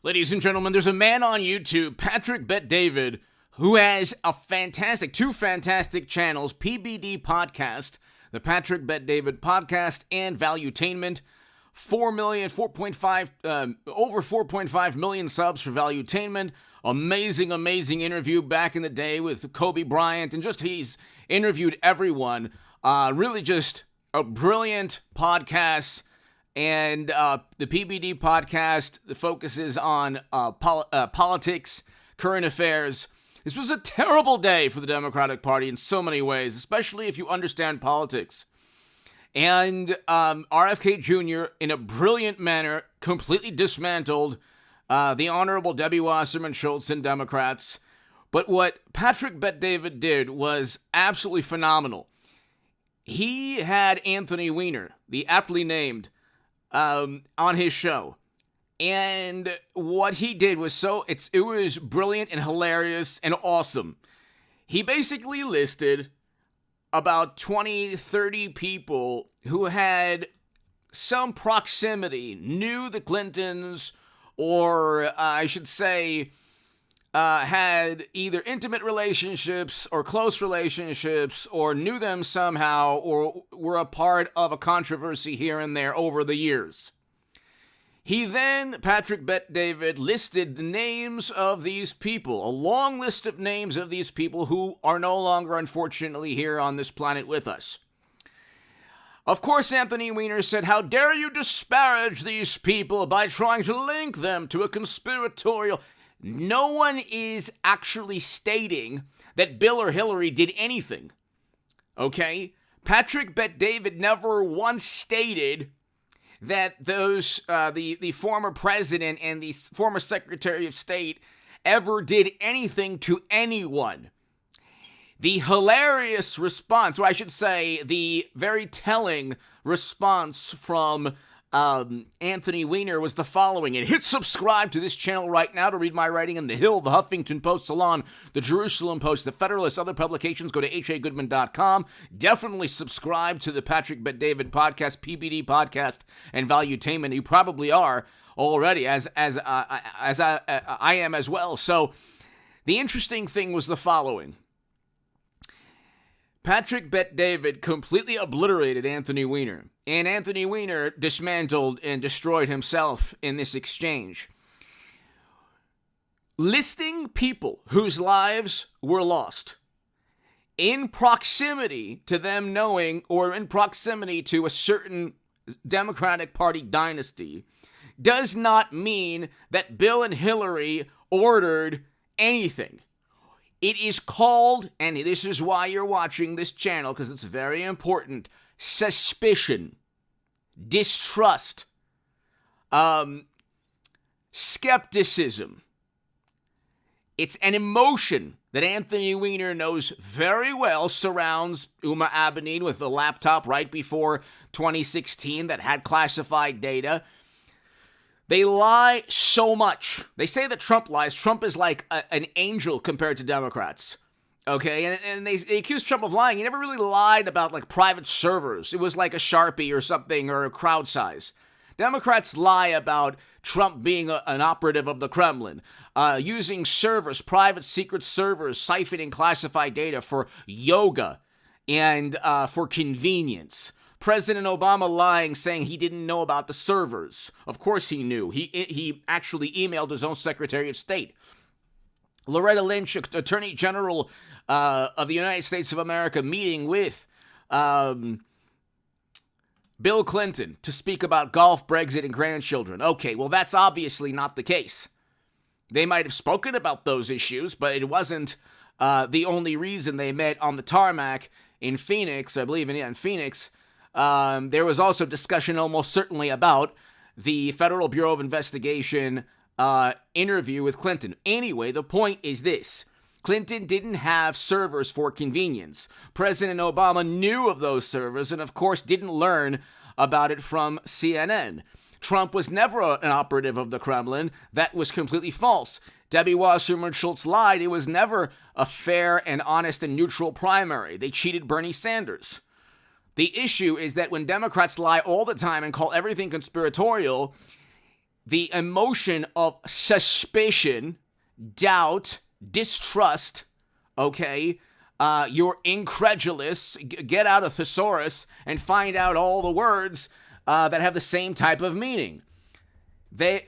Ladies and gentlemen, there's a man on YouTube, Patrick BetDavid, who has two fantastic channels, PBD Podcast, the Patrick BetDavid Podcast, and Valuetainment. Over 4.5 million subs for Valuetainment. Amazing interview back in the day with Kobe Bryant, and he's interviewed everyone. Really just a brilliant podcast. And the PBD podcast focuses on politics, current affairs. This was a terrible day for the Democratic Party in so many ways, especially if you understand politics. And RFK Jr., in a brilliant manner, completely dismantled the Honorable Debbie Wasserman Schultz and Democrats. But what Patrick BetDavid did was absolutely phenomenal. He had Anthony Weiner, the aptly named, on his show. And what he did was it was brilliant and hilarious and awesome. He basically listed about 20, 30 people who had some proximity, knew the Clintons, or I should say, had either intimate relationships or close relationships, or knew them somehow, or were a part of a controversy here and there over the years. He then, Patrick BetDavid, listed the names of these people, a long list of names of these people who are no longer, unfortunately, here on this planet with us. Of course, Anthony Weiner said, "How dare you disparage these people by trying to link them to a conspiratorial..." No one is actually stating that Bill or Hillary did anything, okay? Patrick BetDavid never once stated that those the former president and the former Secretary of State ever did anything to anyone. The hilarious response, or I should say the very telling response from Anthony Weiner was the following: and hit subscribe to this channel right now to read my writing in The Hill, The Huffington Post, Salon, The Jerusalem Post, The Federalist, other publications. Go to hagoodman.com. Definitely subscribe to the Patrick BetDavid Podcast, PBD Podcast, and Valuetainment. You probably are already, as I am as well. So the interesting thing was the following. Patrick BetDavid completely obliterated Anthony Weiner, and Anthony Weiner dismantled and destroyed himself in this exchange. Listing people whose lives were lost in proximity to them knowing, or in proximity to a certain Democratic Party dynasty, does not mean that Bill and Hillary ordered anything. It is called, and this is why you're watching this channel, because it's very important, suspicion, distrust, skepticism. It's an emotion that Anthony Weiner knows very well surrounds Uma Abedin with a laptop right before 2016 that had classified data. They lie so much. They say that Trump lies. Trump is like an angel compared to Democrats. Okay? And they accuse Trump of lying. He never really lied about like private servers. It was like a Sharpie or something, or a crowd size. Democrats lie about Trump being an operative of the Kremlin, using servers, private secret servers, siphoning classified data for yoga and for convenience. President Obama lying, saying he didn't know about the servers. Of course he knew. He actually emailed his own Secretary of State. Loretta Lynch, Attorney General of the United States of America, meeting with Bill Clinton to speak about golf, Brexit, and grandchildren. Okay, well, that's obviously not the case. They might have spoken about those issues, but it wasn't the only reason they met on the tarmac in Phoenix, I believe, in Phoenix. There was also discussion almost certainly about the Federal Bureau of Investigation interview with Clinton. Anyway, the point is this. Clinton didn't have servers for convenience. President Obama knew of those servers and, of course, didn't learn about it from CNN. Trump was never an operative of the Kremlin. That was completely false. Debbie Wasserman Schultz lied. It was never a fair and honest and neutral primary. They cheated Bernie Sanders. The issue is that when Democrats lie all the time and call everything conspiratorial, the emotion of suspicion, doubt, distrust, okay? You're incredulous. Get out a thesaurus and find out all the words that have the same type of meaning.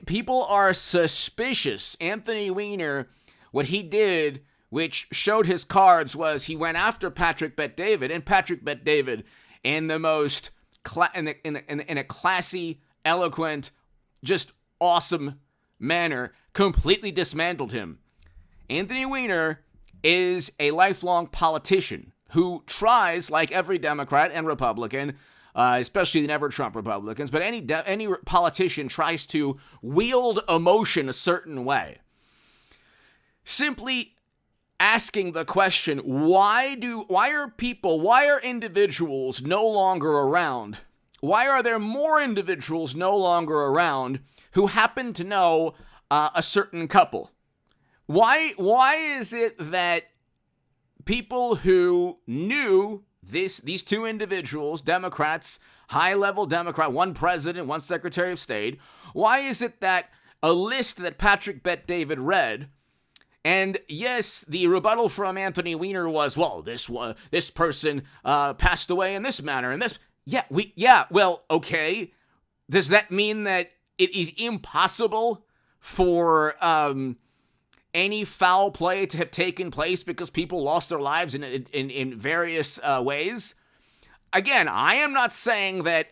People are suspicious. Anthony Weiner, what he did, which showed his cards, was he went after Patrick BetDavid, and Patrick BetDavid, in the most in a classy, eloquent, just awesome manner, completely dismantled him. Anthony Weiner is a lifelong politician who tries, like every Democrat and Republican, especially the never Trump Republicans, but any politician tries to wield emotion a certain way. Simply asking the question, why are individuals no longer around? Why are there more individuals no longer around who happen to know a certain couple? Why is it that people who knew these two individuals, Democrats, high-level Democrat, one president, one secretary of state, why is it that a list that Patrick BetDavid read, and yes, the rebuttal from Anthony Weiner was, well, this person passed away in this manner, and this, well, okay. Does that mean that it is impossible for any foul play to have taken place because people lost their lives in various ways? Again, I am not saying that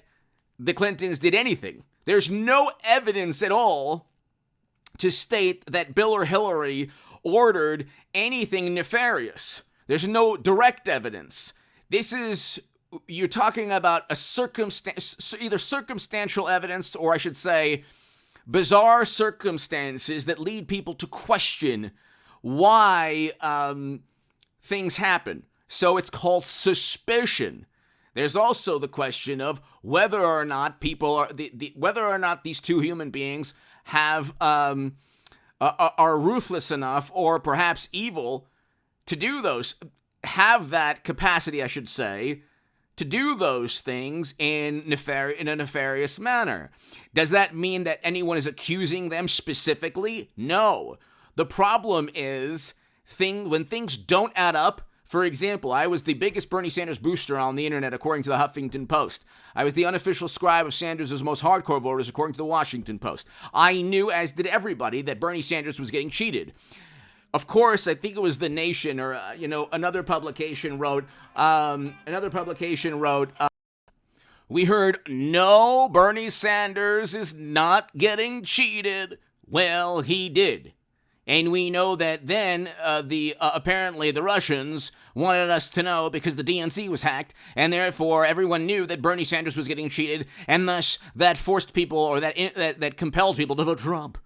the Clintons did anything. There's no evidence at all to state that Bill or Hillary ordered anything nefarious. There's no direct evidence. You're talking about either circumstantial evidence, or I should say, bizarre circumstances that lead people to question why things happen. So it's called suspicion. There's also the question of whether or not whether or not these two human beings are ruthless enough, or perhaps evil, to have that capacity, I should say, to do those things in a nefarious manner. Does that mean that anyone is accusing them specifically? No. The problem is when things don't add up. For example, I was the biggest Bernie Sanders booster on the internet, according to the Huffington Post. I was the unofficial scribe of Sanders' most hardcore voters, according to the Washington Post. I knew, as did everybody, that Bernie Sanders was getting cheated. Of course, I think it was The Nation, or another publication wrote, we heard, no, Bernie Sanders is not getting cheated. Well, he did. And we know that then apparently the Russians wanted us to know because the DNC was hacked, and therefore everyone knew that Bernie Sanders was getting cheated, and thus that forced people, or that compelled people to vote Trump.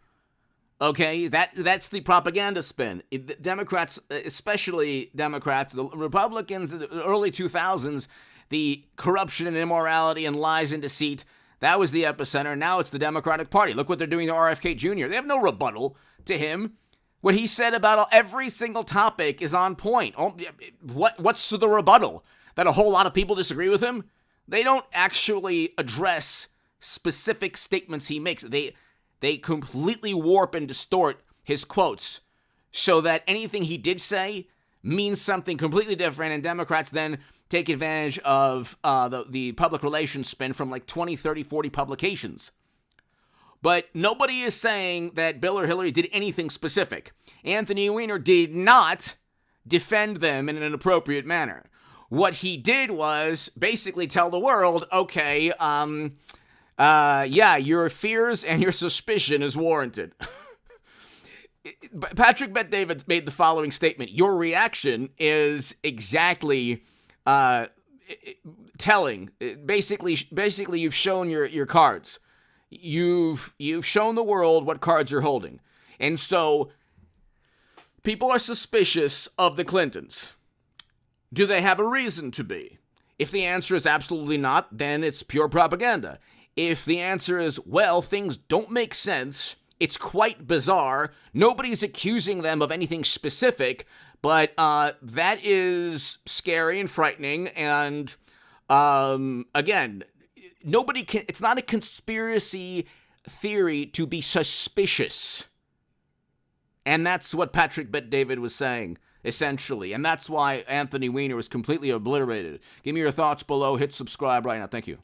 Okay, that's the propaganda spin. Democrats, especially Democrats, the Republicans in the early 2000s, the corruption and immorality and lies and deceit, that was the epicenter. Now it's the Democratic Party. Look what they're doing to RFK Jr. They have no rebuttal to him. What he said about every single topic is on point. What's the rebuttal? That a whole lot of people disagree with him? They don't actually address specific statements he makes. They completely warp and distort his quotes so that anything he did say means something completely different, and Democrats then take advantage of the public relations spin from like 20, 30, 40 publications. But nobody is saying that Bill or Hillary did anything specific. Anthony Weiner did not defend them in an appropriate manner. What he did was basically tell the world, okay, your fears and your suspicion is warranted. Patrick BetDavid made the following statement. Your reaction is exactly telling. Basically, you've shown your cards. You've shown the world what cards you're holding. And so people are suspicious of the Clintons. Do they have a reason to be? If the answer is absolutely not, then it's pure propaganda. If the answer is, well, things don't make sense, it's quite bizarre, nobody's accusing them of anything specific, but that is scary and frightening, and again, nobody can, it's not a conspiracy theory to be suspicious. And that's what Patrick BetDavid was saying, essentially. And that's why Anthony Weiner was completely obliterated. Give me your thoughts below. Hit subscribe right now. Thank you.